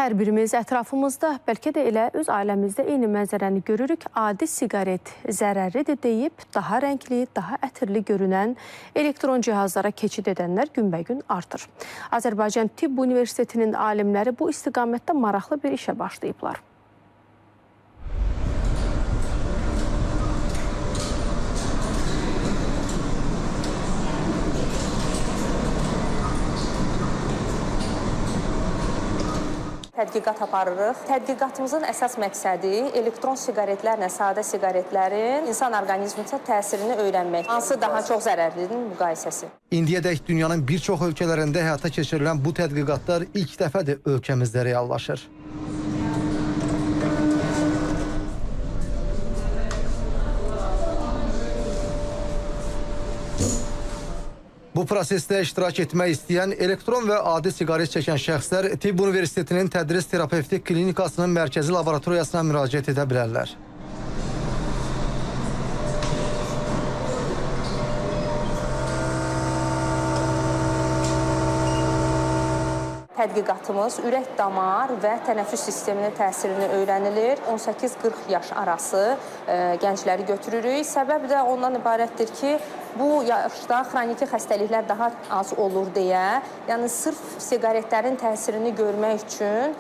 Hər birimiz ətrafımızda, bəlkə də elə öz ailəmizdə eyni mənzərəni görürük. Adi siqaret zərərlidir deyib, daha rəngli, daha ətirli görünən elektron cihazlara keçid edənlər günbəgün artır. Azərbaycan Tibb Universitetinin alimləri bu istiqamətdə maraqlı bir işə başlayıblar. Tədqiqat aparırıq. Tədqiqatımızın əsas məqsədi elektron siqaretlərlə sadə siqaretlərin insan orqanizminə təsirini öyrənmək. Hansı daha çox zərərlidir müqayisəsi. İndiyədək dünyanın bir çox ölkələrində həyata keçirilən bu tədqiqatlar ilk dəfədir ölkəmizdə reallaşır. Bu prosesdə iştirak etmək istəyən elektron və adi siqaret çəkən şəxslər Tibb Universitetinin Tədris Terapevtik Klinikasının mərkəzi laboratoriyasına müraciət edə bilərlər. Tədqiqatımız ürək-damar və tənəffüs sisteminin təsirini öyrənilir. 18-40 yaş arası gəncləri götürürük. Səbəb də ondan ibarətdir ki, bu yaşda xroniki xəstəliklər daha az olur deyə, yəni sırf siqaretlərin təsirini görmək üçün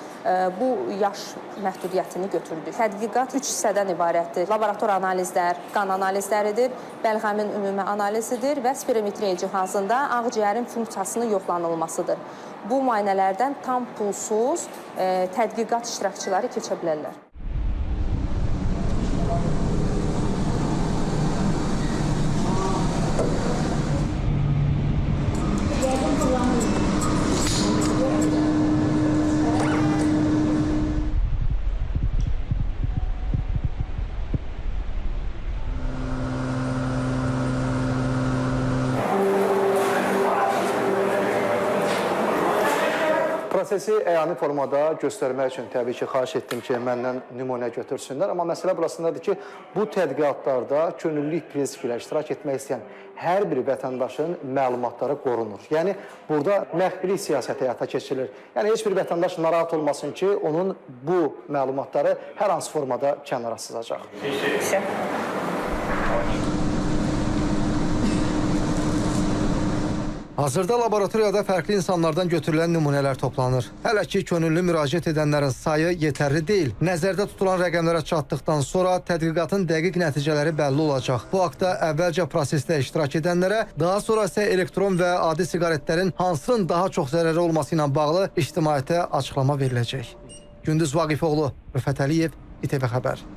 bu yaş məhdudiyyətini götürdük. Tədqiqat 3 hissədən ibarətdir. Laborator analizlər, qan analizləridir, bəlğəmin ümumi analizidir və spirometriya cihazında ağciyərin funksiyasının yoxlanılmasıdır. Bu müayinələrdən tam pulsuz tədqiqat iştirakçıları keçə bilərlər. Prosesi əyani formada göstərmək üçün təbii ki, xahiş etdim ki, məndən nümunə götürsünlər. Amma məsələ burasındadır ki, bu tədqiqatlarda könüllülük prinsipli ilə iştirak etmək istəyən hər bir vətəndaşın məlumatları qorunur. Yəni, burada məxfilik siyasəti həyata keçirilir. Yəni, heç bir vətəndaş narahat olmasın ki, onun bu məlumatları hər hansı formada kənara sızacaq. Hazırda laboratoriyada fərqli insanlardan götürülən nümunələr toplanır. Hələ ki, könüllü müraciət edənlərin sayı yetərli deyil. Nəzərdə tutulan rəqəmlərə çatdıqdan sonra tədqiqatın dəqiq nəticələri bəlli olacaq. Bu haqda əvvəlcə prosesdə iştirak edənlərə, daha sonra isə elektron və adi siqaretlərin hansının daha çox zərəri olması ilə bağlı ictimaiyyətə açıqlama veriləcək. Gündüz Vaqifoğlu, Rüfət Əliyev, İTV Xəbər.